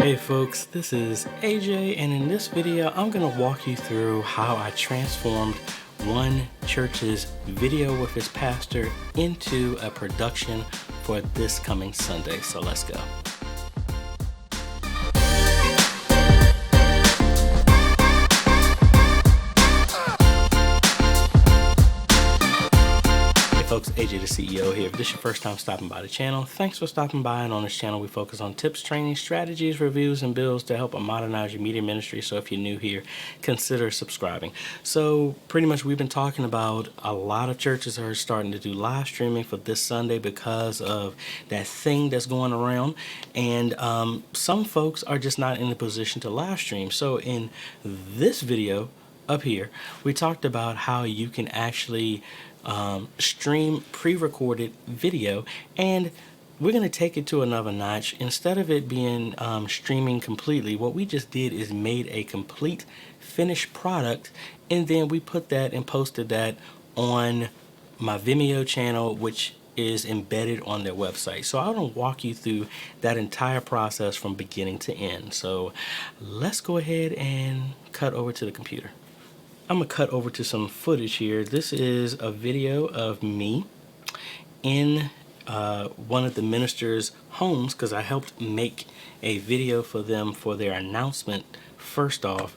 Hey folks, this is AJ, and in this video I'm going to walk you through how I transformed one church's video with its pastor into a production for this coming Sunday. So let's go. Folks, AJ the CEO here. If this is your first time stopping by the channel, thanks for stopping by. And on this channel we focus on tips, training, strategies, reviews, and builds to help modernize your media ministry. So if you're new here, consider subscribing. So pretty much we've been talking about a lot of churches are starting to do live streaming for this Sunday because of that thing that's going around, and some folks are just not in a position to live stream. So in this video up here, we talked about how you can actually stream pre-recorded video, and we're going to take it to another notch. Instead of it being streaming completely, what we just did is made a complete finished product, and then we put that and posted that on my Vimeo channel, which is embedded on their website. So I want to walk you through that entire process from beginning to end. So let's go ahead and cut over to the computer. I'm going to cut over to some footage here. This is a video of me in one of the ministers' homes, because I helped make a video for them for their announcement. First off,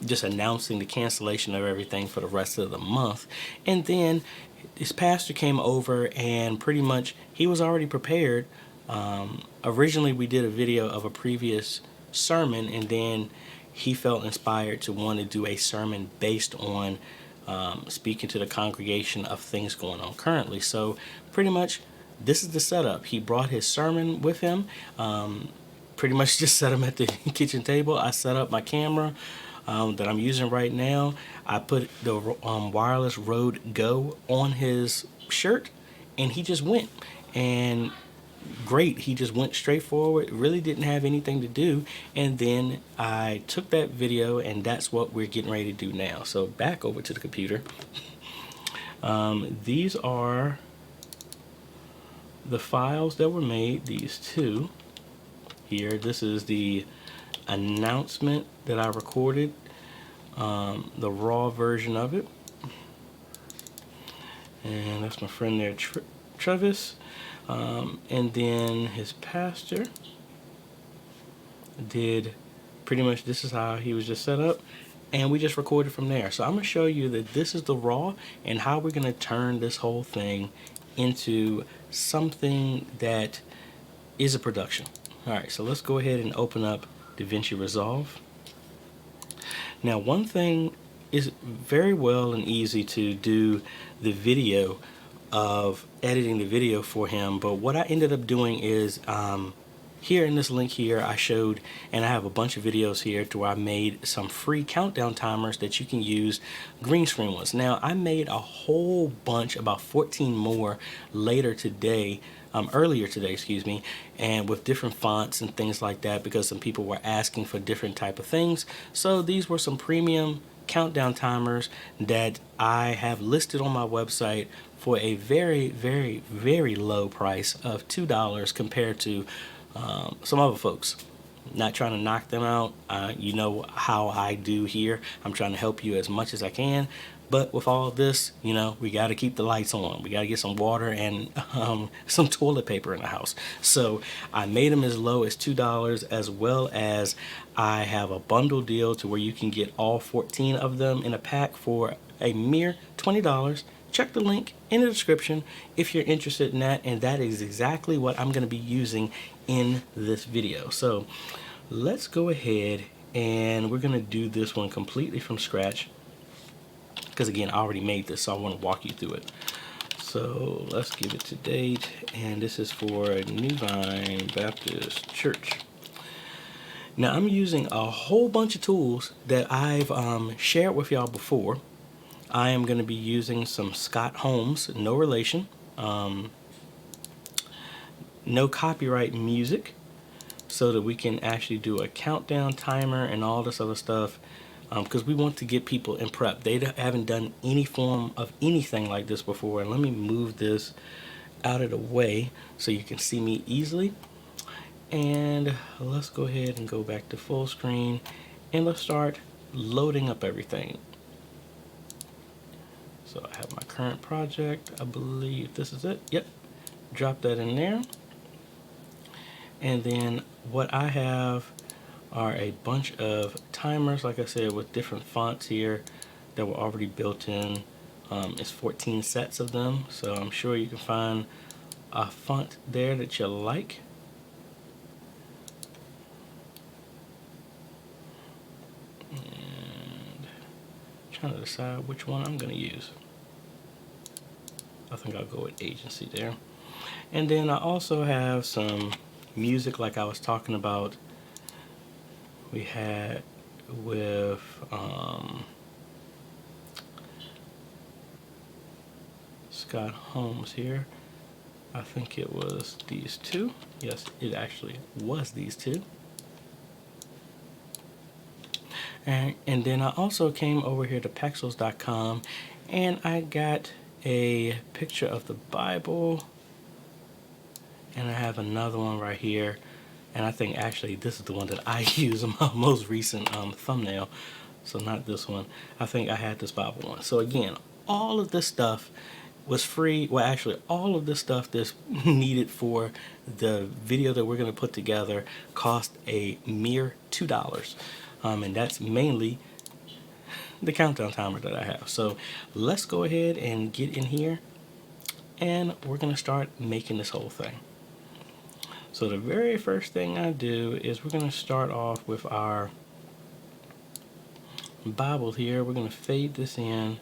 just announcing the cancellation of everything for the rest of the month. And then his pastor came over, and pretty much he was already prepared. Originally, we did a video of a previous sermon, and then he felt inspired to want to do a sermon based on speaking to the congregation of things going on currently. So pretty much this is the setup. He brought his sermon with him, pretty much just set him at the kitchen table. I set up my camera that I'm using right now. I put the wireless Rode Go on his shirt, and he just went. And great, he just went straight forward, really didn't have anything to do. And then I took that video, and that's what we're getting ready to do now. So back over to the computer. These are the files that were made, these two here. This is the announcement that I recorded, the raw version of it, and that's my friend there, Travis. And then his pastor did pretty much, this is how he was just set up, and we just recorded from there. So I'm going to show you that this is the raw and how we're going to turn this whole thing into something that is a production. Alright, so let's go ahead and open up DaVinci Resolve. Now, one thing is very well and easy to do the video of editing the video for him, but what I ended up doing is here in this link here I showed, and I have a bunch of videos here to where I made some free countdown timers that you can use, green screen ones. Now I made a whole bunch, about 14 more earlier today, excuse me, and with different fonts and things like that, because some people were asking for different type of things. So these were some premium countdown timers that I have listed on my website for a very, very, very low price of $2 compared to some other folks. Not trying to knock them out. You know how I do here. I'm trying to help you as much as I can. But with all of this, you know, we got to keep the lights on. We got to get some water and some toilet paper in the house. So I made them as low as $2, as well as I have a bundle deal to where you can get all 14 of them in a pack for a mere $20. Check the link in the description if you're interested in that, and that is exactly what I'm going to be using in this video. So let's go ahead, and we're going to do this one completely from scratch, because again I already made this, so I want to walk you through it. So let's give it to date, and this is for New Vine Baptist Church. Now I'm using a whole bunch of tools that I've shared with y'all before. I am going to be using some Scott Holmes, no relation, no copyright music, so that we can actually do a countdown timer and all this other stuff, because we want to get people in prep. They haven't done any form of anything like this before. And let me move this out of the way so you can see me easily. And let's go ahead and go back to full screen and let's start loading up everything. So I have my current project. I believe this is it. Yep. Drop that in there. And then what I have are a bunch of timers, like I said, with different fonts here that were already built in. It's 14 sets of them, so I'm sure you can find a font there that you like. And trying to decide which one I'm going to use. I think I'll go with Agency there. And then I also have some music like I was talking about. We had with Scott Holmes here. I think it was these two. Yes, it actually was these two. And then I also came over here to Pexels.com and I got a picture of the Bible. And I have another one right here. And I think actually this is the one that I use in my most recent thumbnail. So not this one. I think I had this Bible one. So again, all of this stuff was free. Well, actually, all of this stuff that's needed for the video that we're going to put together cost a mere $2. And that's mainly the countdown timer that I have. So let's go ahead and get in here and we're going to start making this whole thing. So the very first thing I do is we're going to start off with our Bible here. We're going to fade this in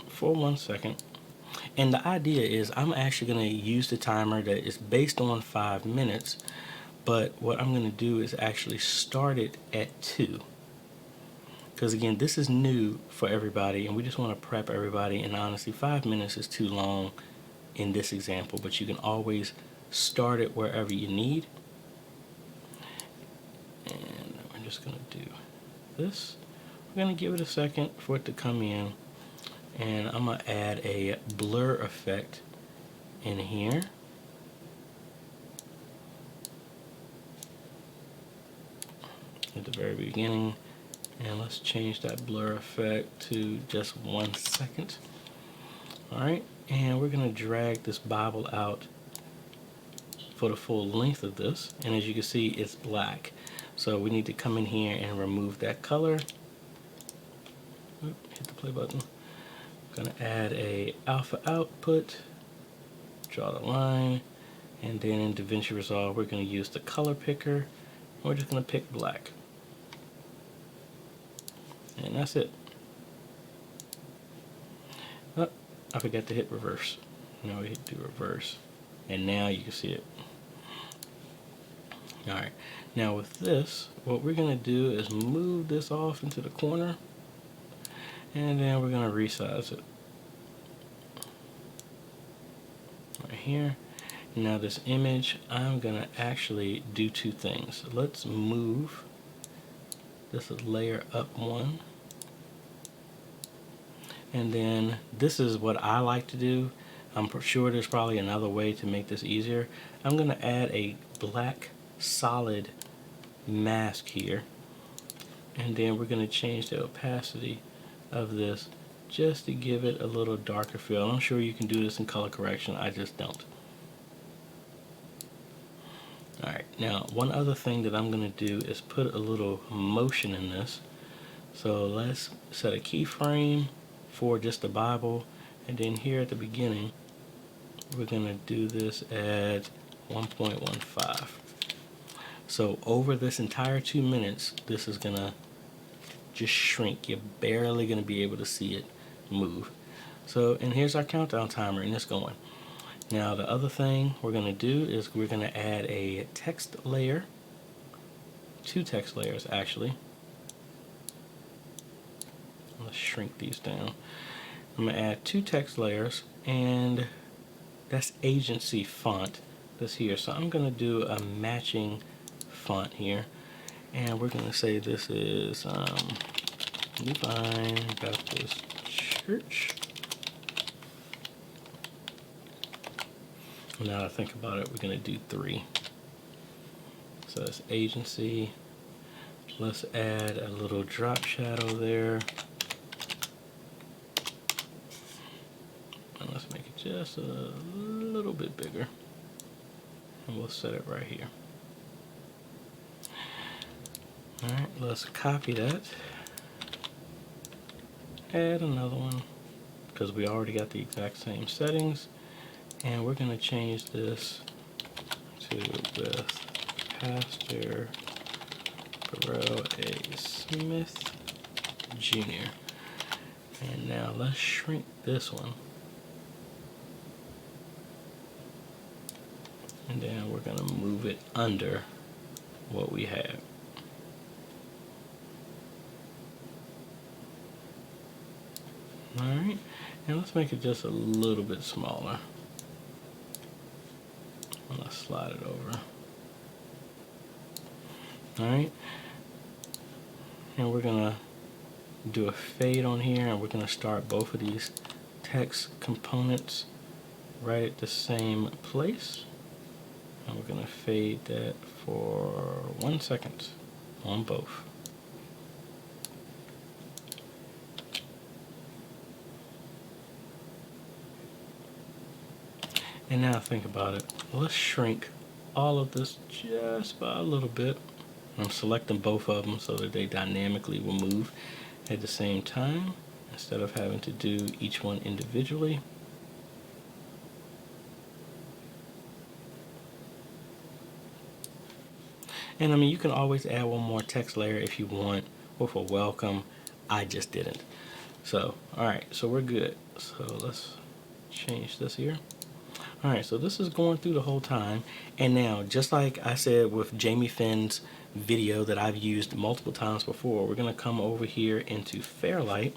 for 1 second. And the idea is I'm actually going to use the timer that is based on 5 minutes. But what I'm going to do is actually start it at 2. Because again, this is new for everybody and we just want to prep everybody. And honestly, 5 minutes is too long in this example, but you can always start it wherever you need. And we're just going to do this. We're going to give it a second for it to come in. And I'm going to add a blur effect in here. At the very beginning. And let's change that blur effect to just 1 second. Alright, and we're going to drag this Bible out for the full length of this. And as you can see, it's black. So we need to come in here and remove that color. Oop, hit the play button. I'm going to add a alpha output, draw the line, and then in DaVinci Resolve we're going to use the color picker. We're just going to pick black. And that's it. Oh, I forgot to hit reverse. Now we hit do reverse. And now you can see it. Alright, now with this, what we're going to do is move this off into the corner. And then we're going to resize it. Right here. Now this image, I'm going to actually do 2 things. Let's move this layer up 1. And then this is what I like to do. I'm sure there's probably another way to make this easier. I'm going to add a black solid mask here. And then we're going to change the opacity of this just to give it a little darker feel. I'm sure you can do this in color correction. I just don't. Alright, now one other thing that I'm going to do is put a little motion in this. So let's set a keyframe for just the Bible, and then here at the beginning we're going to do this at 1.15. So over this entire 2 minutes this is going to just shrink. You're barely going to be able to see it move. So, and here's our countdown timer and it's going. Now the other thing we're going to do is we're going to add a text layer, 2 text layers actually. Let's shrink these down. I'm going to add 2 text layers, and that's agency font that's here. So I'm going to do a matching font here, and we're going to say this is New Vine Baptist Church. Now that I think about it, we're going to do 3. So it's agency. Let's add a little drop shadow there. And let's make it just a little bit bigger. And we'll set it right here. Alright, let's copy that. Add another one, because we already got the exact same settings. And we're going to change this to with Pastor Burrell A. Smith Jr. And now let's shrink this one. And then we're going to move it under what we have. Alright, and let's make it just a little bit smaller. And let's slide it over. Alright, and we're going to do a fade on here, and we're going to start both of these text components right at the same place. And we're going to fade that for 1 second on both. And now think about it. Let's shrink all of this just by a little bit. I'm selecting both of them so that they dynamically will move at the same time instead of having to do each one individually. And I mean, you can always add one more text layer if you want with a welcome. I just didn't. So, alright, so we're good. So let's change this here. Alright, so this is going through the whole time. And now, just like I said with Jamie Finn's video that I've used multiple times before, we're going to come over here into Fairlight.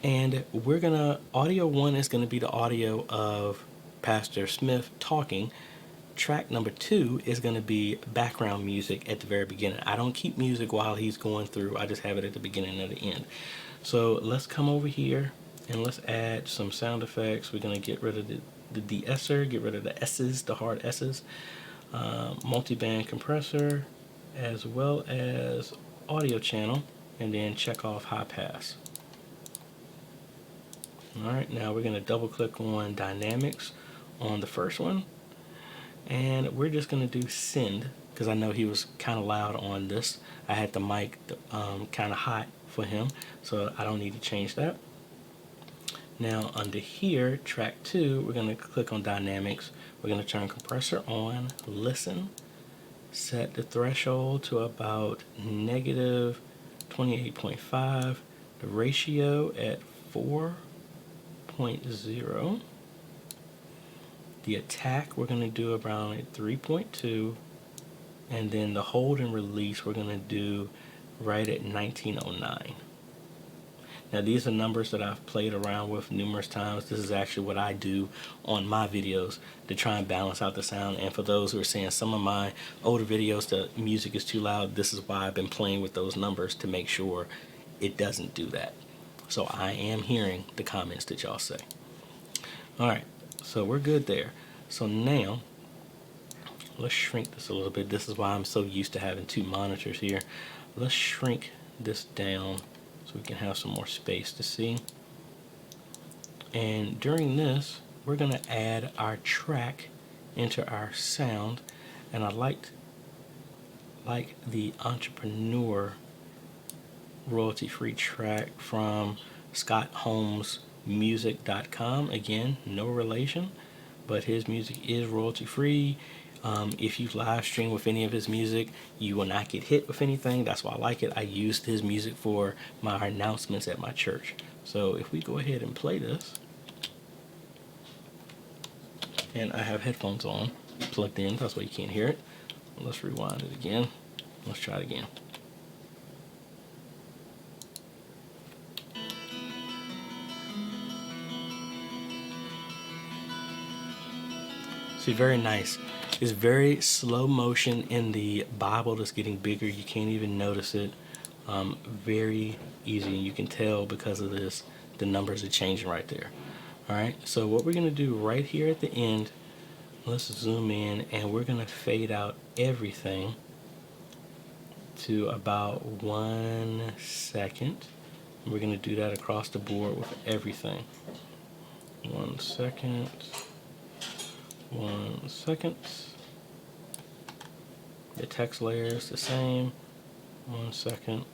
And we're going to, audio 1 is going to be the audio of Pastor Smith talking. Track number 2 is going to be background music at the very beginning. I don't keep music while he's going through. I just have it at the beginning and the end. So let's come over here and let's add some sound effects. We're going to get rid of the de-esser, get rid of the S's, the hard S's, multi-band compressor, as well as audio channel, and then check off high pass. Alright, now we're going to double click on dynamics on the first one, and we're just going to do send, because I know he was kind of loud on this. I had the mic kind of hot for him, so I don't need to change that. Now under here, track 2, we're going to click on dynamics. We're going to turn compressor on, listen, set the threshold to about negative 28.5, the ratio at 4.0. The attack we're going to do around at 3.2, and then the hold and release we're going to do right at 1909. Now these are numbers that I've played around with numerous times. This is actually what I do on my videos to try and balance out the sound. And for those who are saying some of my older videos, the music is too loud, this is why I've been playing with those numbers to make sure it doesn't do that. So I am hearing the comments that y'all say. Alright, so we're good there. So now, let's shrink this a little bit. This is why I'm so used to having 2 monitors here. Let's shrink this down so we can have some more space to see. And during this, we're going to add our track into our sound. And I like the Entrepreneur royalty-free track from ScottHolmesMusic.com. Again, no relation, but his music is royalty-free. If you live stream with any of his music, you will not get hit with anything. That's why I like it. I used his music for my announcements at my church. So if we go ahead and play this, and I have headphones on, plugged in, that's why you can't hear it. Let's rewind it again. Let's try it again. See, very nice. It's very slow motion in the Bible that's getting bigger. You can't even notice it. Very easy, and you can tell because of this, the numbers are changing right there. Alright, so what we're going to do right here at the end, let's zoom in, and we're gonna fade out everything to about 1 second. We're gonna do that across the board with everything. 1 second, 1 second. The text layer is the same. 1 second,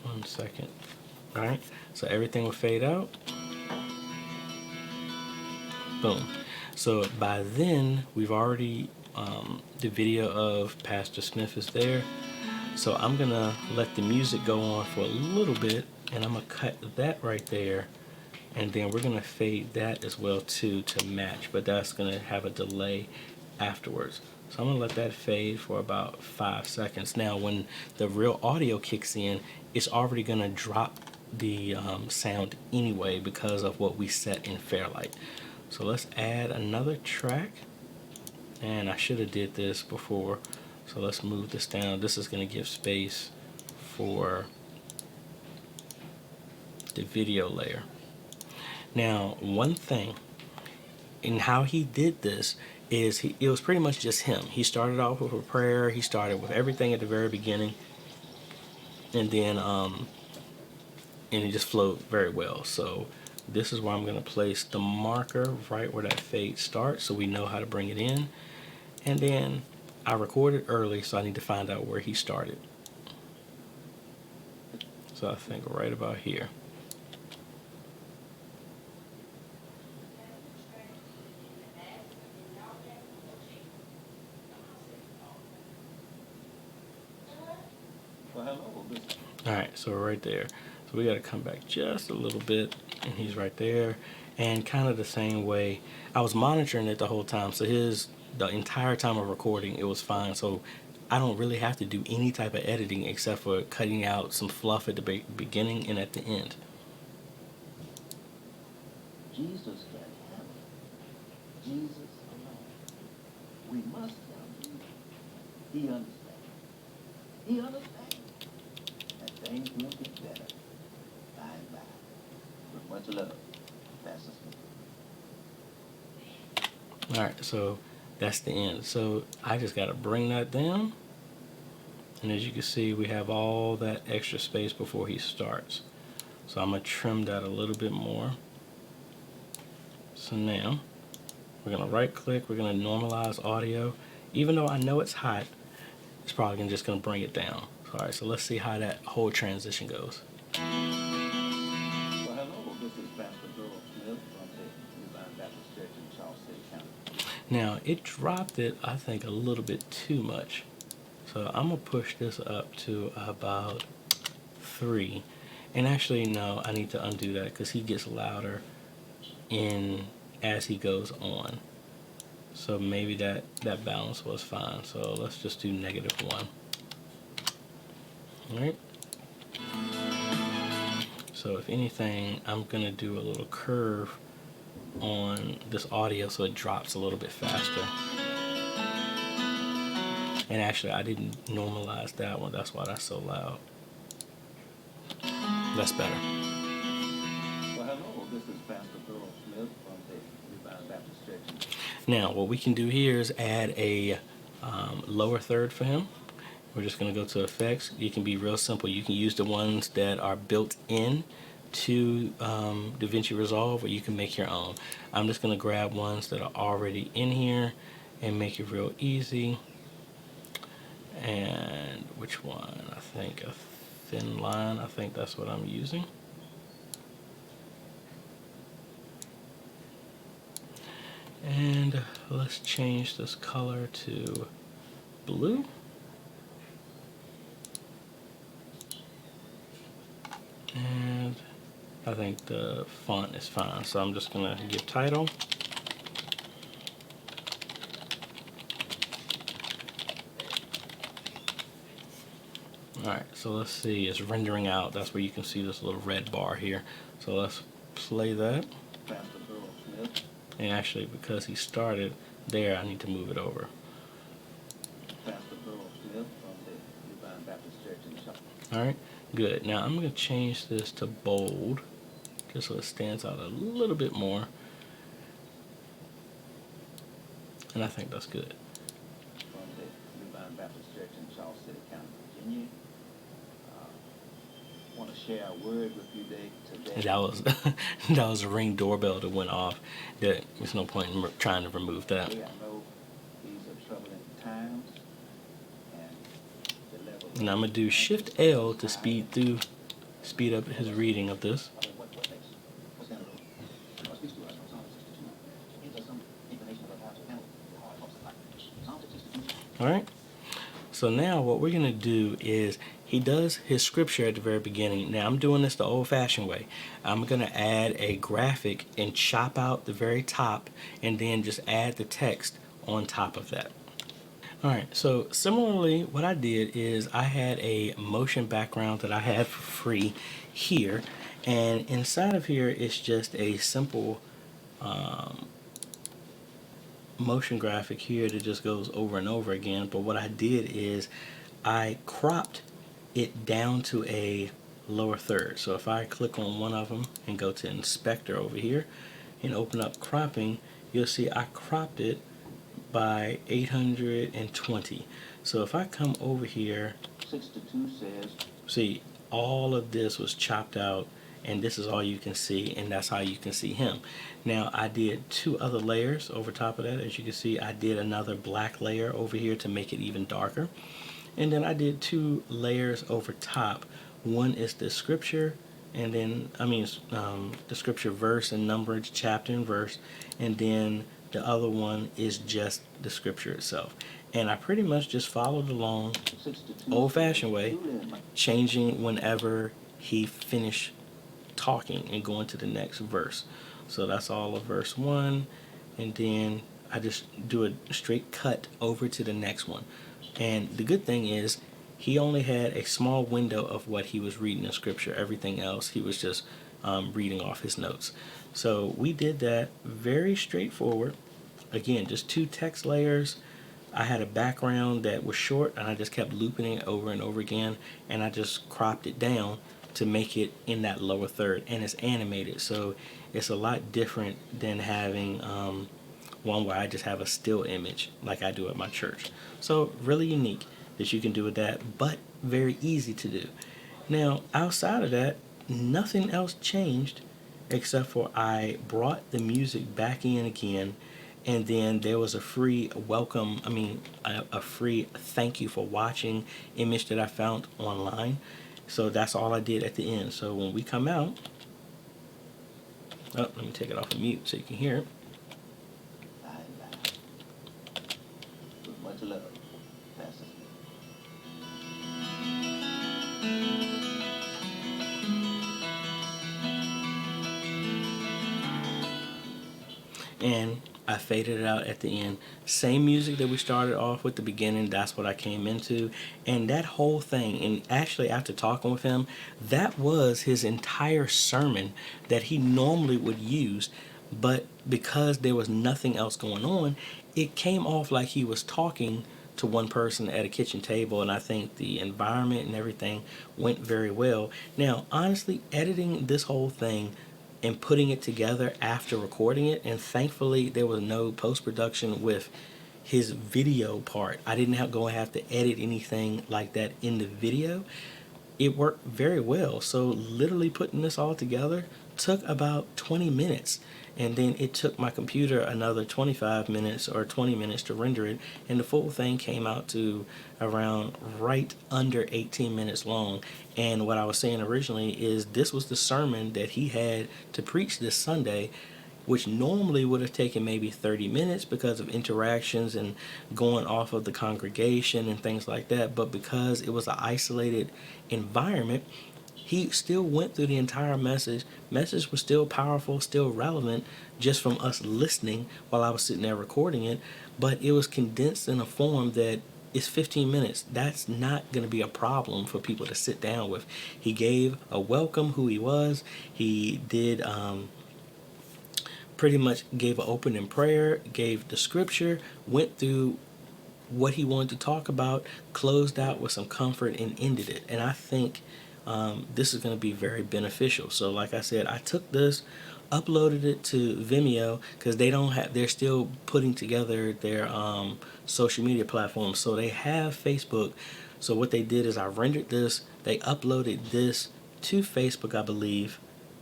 1 second. All right, so everything will fade out. Boom. So by then, we've already, the video of Pastor Smith is there. So I'm gonna let the music go on for a little bit, and I'm gonna cut that right there, and then we're gonna fade that as well too to match, but that's gonna have a delay afterwards. So I'm gonna let that fade for about 5 seconds. Now when the real audio kicks in, it's already gonna drop the sound anyway because of what we set in Fairlight. So let's add another track, and I should have did this before. So let's move this down. This is going to give space for the video layer. Now, one thing in how he did this is it was pretty much just him. He started off with a prayer. He started with everything at the very beginning, and then and it just flowed very well. So this is where I'm going to place the marker right where that fade starts, so we know how to bring it in. And then I recorded early, so I need to find out where he started. So I think right about here. All right, so right there. So we got to come back just a little bit, and he's right there. And kind of the same way, I was monitoring it the whole time. So the entire time of recording, it was fine. So I don't really have to do any type of editing except for cutting out some fluff at the beginning and at the end. Jesus can handle it. Jesus alone. We must tell Jesus. He understands. He understands that things will get better by and by. With much love, Pastor Smith. All right, so that's the end. So I just got to bring that down. And as you can see, we have all that extra space before he starts. So I'm going to trim that a little bit more. So now we're going to right click. We're going to normalize audio. Even though I know it's hot, it's probably just going to bring it down. All right, so let's see how that whole transition goes. Well, hello, this is Pastor Smith from the Divine Baptist Church in Charles City County. Now, it dropped it, I think, a little bit too much. So I'm going to push this up to about 3. And actually, no, I need to undo that because he gets louder as he goes on. So maybe that balance was fine. So let's just do -1. All right. So if anything, I'm going to do a little curve on this audio so it drops a little bit faster. And actually, I didn't normalize that one. That's why that's so loud. That's better. Well, hello, this is Pastor Smith from the Divine Baptist Church. Now, what we can do here is add a lower third for him. We're just going to go to effects. You can be real simple. You can use the ones that are built in to DaVinci Resolve, or you can make your own. I'm just going to grab ones that are already in here and make it real easy. And which one? I think a thin line. I think that's what I'm using. And let's change this color to blue. And I think the font is fine, so I'm just gonna give title. Alright, so let's see, it's rendering out. That's where you can see this little red bar here. So let's play that. And actually, because he started there, I need to move it over. Alright, good. Now I'm going to change this to bold, just so it stands out a little bit more. And I think that's good. from the New Line Baptist Church in Charles City County, Virginia. Want to share a word with you today. That was that was a Ring doorbell that went off. There's no point in trying to remove that. I know these are troubling times, and the level. Now I'm gonna do Shift L to speed up his reading of this. What's down the road? Speaks to us from Psalm 62. Gives us some information about how to handle the hard parts of life. Psalm 62. All right. So now what we're gonna do is he does his scripture at the very beginning. Now I'm doing this the old-fashioned way. I'm gonna add a graphic and chop out the very top, and then just add the text on top of that. All right, so similarly, what I did is I had a motion background that I had for free here, and inside of here it's just a simple motion graphic here that just goes over and over again. But what I did is I cropped it down to a lower third. So if I click on one of them and go to Inspector over here and open up cropping, you'll see I cropped it by 820. So if I come over here, 62 says, see, all of this was chopped out, and this is all you can see, and that's how you can see him. Now I did two other layers over top of that. As you can see, I did another black layer over here to make it even darker, and then I did two layers over top. One is the scripture, and then the scripture verse and numbered chapter and verse, and then the other one is just the scripture itself. And I pretty much just followed along old-fashioned way, changing whenever he finished talking and going to the next verse. So that's all of verse 1, and then I just do a straight cut over to the next one. And the good thing is he only had a small window of what he was reading in scripture. Everything else he was just reading off his notes. So we did that, very straightforward. Again, just two text layers. I had a background that was short, and I just kept looping it over and over again, and I just cropped it down to make it in that lower third, and it's animated, so it's a lot different than having one where I just have a still image like I do at my church. So really unique that you can do with that, but very easy to do. Now outside of that, nothing else changed except for I brought the music back in again, and then there was a free welcome, a free thank you for watching image that I found online. So that's all I did at the end. So when we come out, let me take it off of mute so you can hear it. With much love, Pastor Smith. And I faded it out at the end. Same music that we started off with the beginning, that's what I came into. And that whole thing, and actually after talking with him, that was his entire sermon that he normally would use. But because there was nothing else going on, it came off like he was talking to one person at a kitchen table, and I think the environment and everything went very well. Now, honestly, editing this whole thing and putting it together after recording it, and thankfully there was no post-production with his video part. I didn't have to edit anything like that in the video. It worked very well. So literally putting this all together took about 20 minutes, and then it took my computer another 25 minutes or 20 minutes to render it, and the full thing came out to around right under 18 minutes long. And what I was saying originally is this was the sermon that he had to preach this Sunday, which normally would have taken maybe 30 minutes because of interactions and going off of the congregation and things like that. But because it was an isolated environment, he still went through the entire message. Message was still powerful, still relevant, just from us listening while I was sitting there recording it. But it was condensed in a form that is 15 minutes. That's not going to be a problem for people to sit down with. He gave a welcome, who he was. He did pretty much gave an opening prayer, gave the scripture, went through what he wanted to talk about, closed out with some comfort, and ended it. And I think this is going to be very beneficial. So like I said, I took this uploaded it to Vimeo because they're still putting together their social media platforms. So they have Facebook. So what they did is I rendered this, they uploaded this to Facebook, I believe.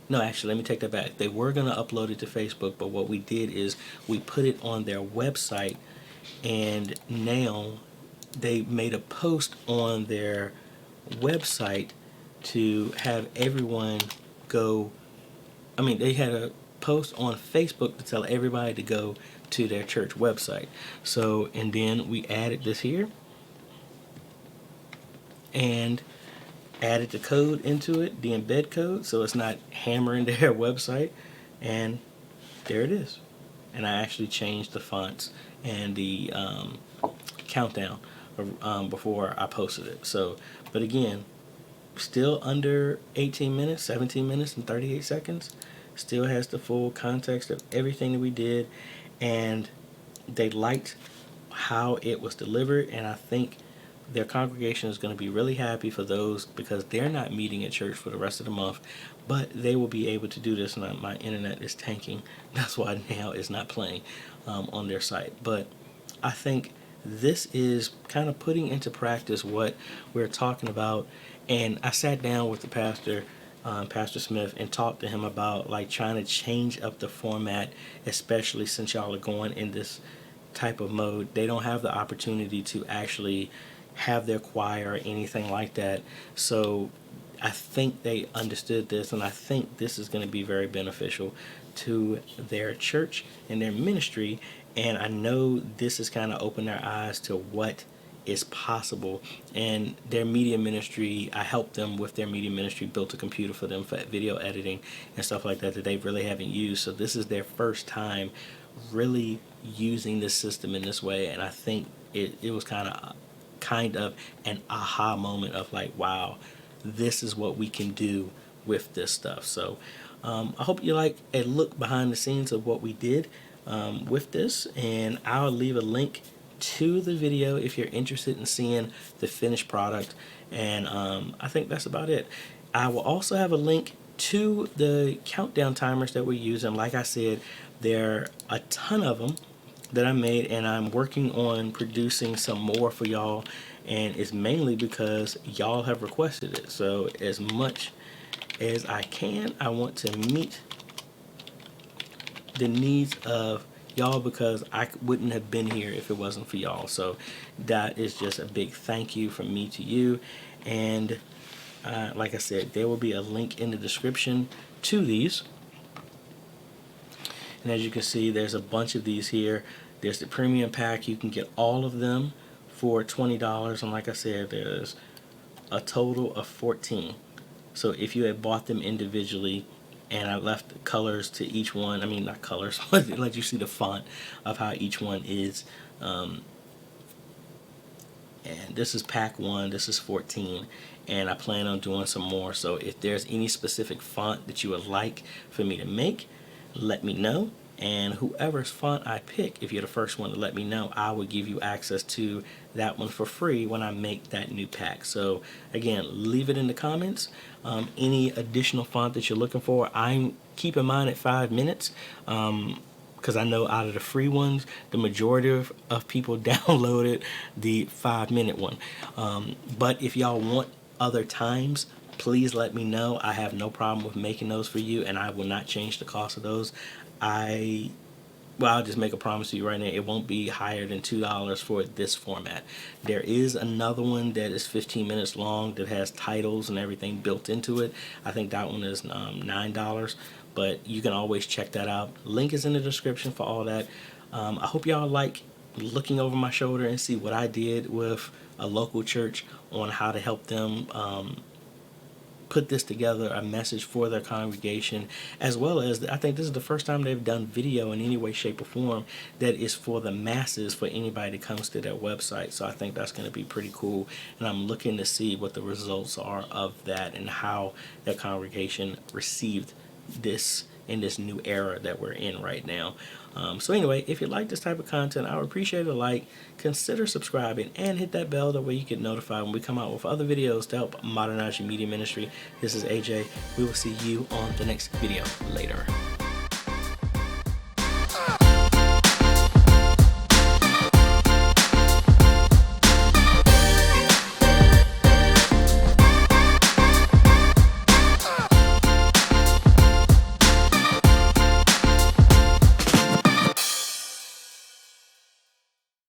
No, actually, let me take that back. They were going to upload it to Facebook, but what we did is we put it on their website, and now they made a post on their website to have everyone go. I mean, they had a post on Facebook to tell everybody to go to their church website. So, and then we added this here and added the code into it, the embed code, so it's not hammering their website, and there it is. And I actually changed the fonts and the countdown before I posted it. So, but again, still under 18 minutes, 17 minutes and 38 seconds. Still has the full context of everything that we did, and they liked how it was delivered, and I think their congregation is going to be really happy for those, because they're not meeting at church for the rest of the month, but they will be able to do this. And my internet is tanking. That's why now it's not playing on their site. But I think this is kind of putting into practice what we're talking about. And I sat down with the pastor, Pastor Smith, and talked to him about like trying to change up the format, especially since y'all are going in this type of mode. They don't have the opportunity to actually have their choir or anything like that. So I think they understood this, and I think this is going to be very beneficial to their church and their ministry. And I know this has kind of opened their eyes to what is possible. And their media ministry, I helped them with their media ministry, built a computer for them for video editing and stuff like that they really haven't used. So this is their first time really using this system in this way, and I think it was kind of an aha moment of like, wow, this is what we can do with this stuff. So I hope you like a look behind the scenes of what we did with this, and I'll leave a link to the video if you're interested in seeing the finished product. And I think that's about it. I will also have a link to the countdown timers that we're using. Like I said, there are a ton of them that I made, and I'm working on producing some more for y'all, and it's mainly because y'all have requested it. So as much as I can, I want to meet the needs of y'all, because I wouldn't have been here if it wasn't for y'all. So that is just a big thank you from me to you. And like I said, there will be a link in the description to these. And as you can see, there's a bunch of these here. There's the premium pack. You can get all of them for $20. And like I said, there's a total of 14. So if you had bought them individually, and I left the colors to each one, I mean, not colors, but let you see the font of how each one is. And this is pack 1, this is 14, and I plan on doing some more. So if there's any specific font that you would like for me to make, let me know. And whoever's font I pick, if you're the first one to let me know, I will give you access to that one for free when I make that new pack. So again, leave it in the comments. Any additional font that you're looking for, I'm keeping mine at 5 minutes. Because I know out of the free ones, the majority of people downloaded the 5-minute one. But if y'all want other times, please let me know. I have no problem with making those for you, and I will not change the cost of those. I'll just make a promise to you right now, it won't be higher than $2 for this format. There is another one that is 15 minutes long that has titles and everything built into it. I think that one is $9, but you can always check that out. Link is in the description for all that. I hope y'all like looking over my shoulder and see what I did with a local church on how to help them put this together, a message for their congregation, as well as I think this is the first time they've done video in any way, shape, or form that is for the masses, for anybody that comes to their website. So I think that's going to be pretty cool, and I'm looking to see what the results are of that and how their congregation received this in this new era that we're in right now. So anyway, if you like this type of content, I would appreciate a like, consider subscribing, and hit that bell. That way you get notified when we come out with other videos to help modernize your media ministry. This is AJ. We will see you on the next video. Later.